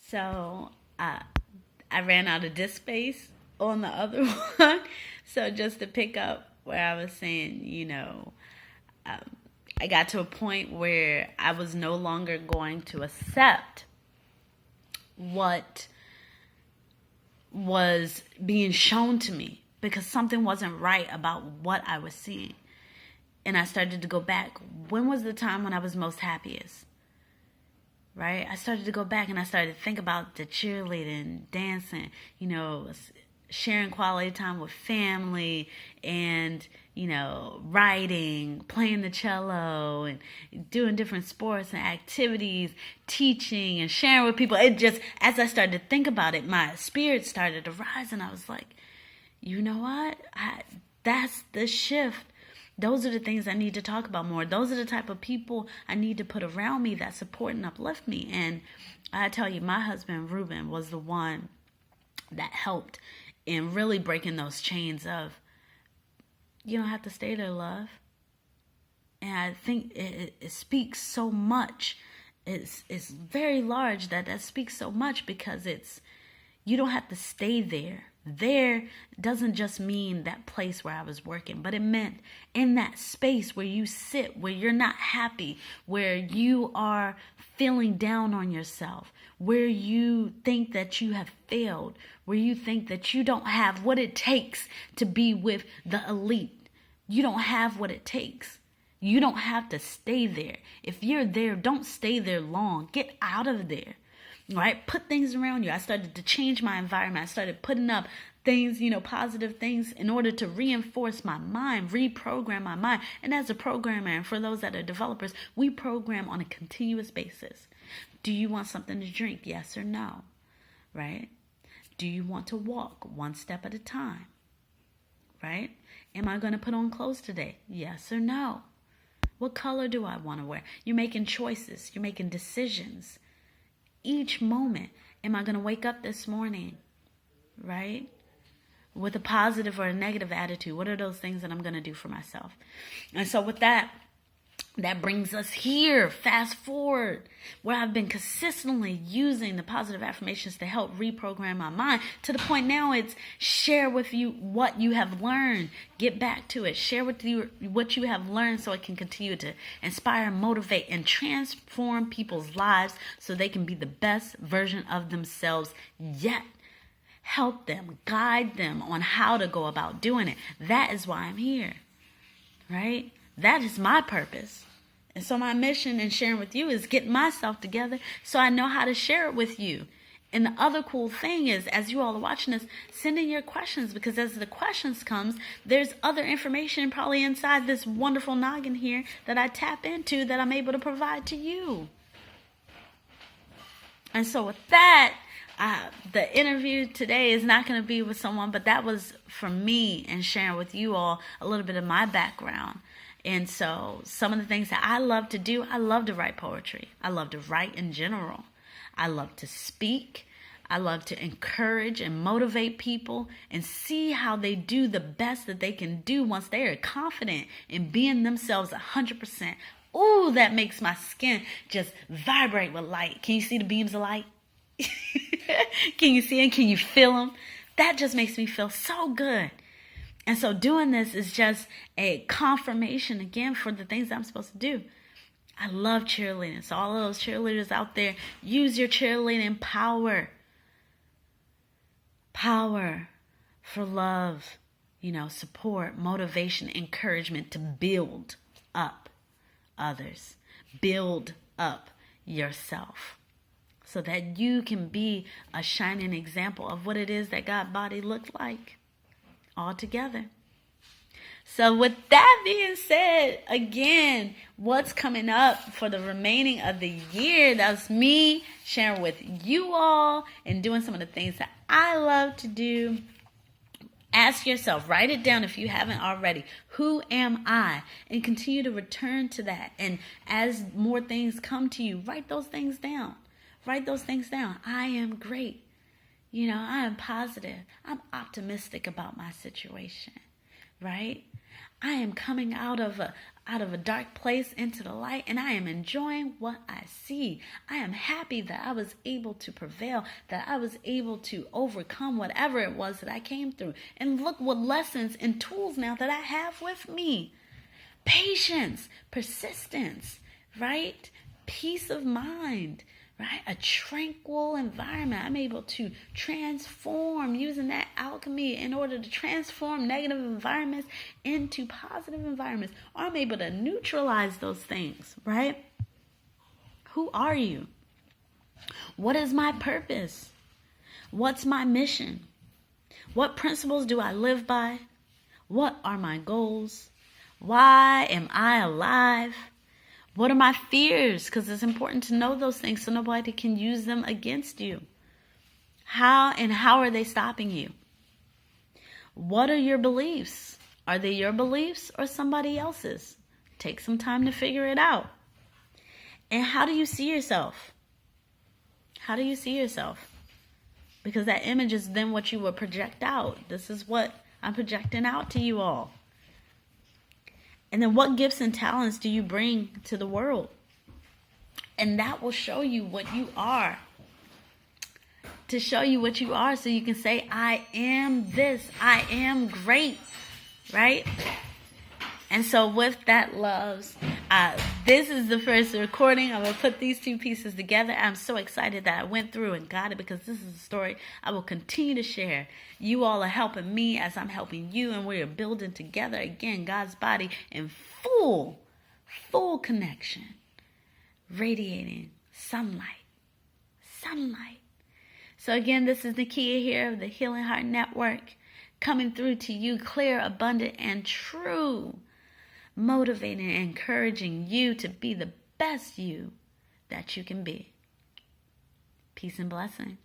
So I ran out of disk space on the other one. So just to pick up where I was saying, um, I got to a point where I was no longer going to accept what was being shown to me because something wasn't right about what I was seeing. And I started to go back. When was the time when I was most happiest? Right? I started to go back and I started to think about the cheerleading, dancing, sharing quality time with family and, writing, playing the cello and doing different sports and activities, teaching and sharing with people. It just, as I started to think about it, my spirit started to rise and I was like, you know what? That's the shift. Those are the things I need to talk about more. Those are the type of people I need to put around me that support and uplift me. And I tell you, my husband, Ruben, was the one that helped in really breaking those chains of, you don't have to stay there, love. And I think it speaks so much. It's very large that speaks so much because you don't have to stay there. There doesn't just mean that place where I was working, but it meant in that space where you sit, where you're not happy, where you are feeling down on yourself, where you think that you have failed, where you think that you don't have what it takes to be with the elite. You don't have what it takes. You don't have to stay there. If you're there, don't stay there long. Get out of there. Right? Put things around you. I started to change my environment. I started putting up things, positive things in order to reinforce my mind, reprogram my mind. And as a programmer, and for those that are developers, we program on a continuous basis. Do you want something to drink? Yes or no? Right? Do you want to walk one step at a time? Right? Am I going to put on clothes today? Yes or no? What color do I want to wear? You're making choices. You're making decisions. Each moment, am I going to wake up this morning, right, with a positive or a negative attitude? What are those things that I'm going to do for myself? And so with that brings us here, fast forward, where I've been consistently using the positive affirmations to help reprogram my mind to the point now it's share with you what you have learned. Get back to it. Share with you what you have learned so it can continue to inspire, motivate, and transform people's lives so they can be the best version of themselves, yet help them, guide them on how to go about doing it. That is why I'm here, right? That is my purpose. And so my mission in sharing with you is getting myself together so I know how to share it with you. And the other cool thing is, as you all are watching this, send in your questions, because as the questions comes, there's other information probably inside this wonderful noggin here that I tap into that I'm able to provide to you. And so with that, the interview today is not going to be with someone, but that was for me and sharing with you all a little bit of my background. And so some of the things that I love to do, I love to write poetry. I love to write in general. I love to speak. I love to encourage and motivate people and see how they do the best that they can do once they are confident in being themselves 100%. Ooh, that makes my skin just vibrate with light. Can you see the beams of light? Can you see them? Can you feel them? That just makes me feel so good. And so doing this is just a confirmation again for the things that I'm supposed to do. I love cheerleading. So all of those cheerleaders out there, use your cheerleading power. Power for love, support, motivation, encouragement to build up others. Build up yourself so that you can be a shining example of what it is that God's body looked like all together. So with that being said, again, what's coming up for the remaining of the year? That's me sharing with you all and doing some of the things that I love to do. Ask yourself, write it down if you haven't already. Who am I? And continue to return to that. And as more things come to you, write those things down. Write those things down. I am great. I am positive. I'm optimistic about my situation. right? I am coming out of a dark place into the light, and I am enjoying what I see. I am happy that I was able to prevail, that I was able to overcome whatever it was that I came through. And look what lessons and tools now that I have with me. Patience, persistence, right? Peace of mind, right? A tranquil environment. I'm able to transform using that alchemy in order to transform negative environments into positive environments. Or I'm able to neutralize those things, right? Who are you? What is my purpose? What's my mission? What principles do I live by? What are my goals? Why am I alive? What are my fears? Because it's important to know those things so nobody can use them against you. How are they stopping you? What are your beliefs? Are they your beliefs or somebody else's? Take some time to figure it out. And how do you see yourself? How do you see yourself? Because that image is then what you will project out. This is what I'm projecting out to you all. And then what gifts and talents do you bring to the world? And that will show you what you are. To show you what you are so you can say, I am this. I am great. Right? And so with that, loves, this is the first recording. I'm going to put these two pieces together. I'm so excited that I went through and got it because this is a story I will continue to share. You all are helping me as I'm helping you, and we are building together, again, God's body in full connection, radiating sunlight. So again, this is Nakia here of the Healing Heart Network, coming through to you clear, abundant, and true, motivating and encouraging you to be the best you that you can be. Peace and blessings.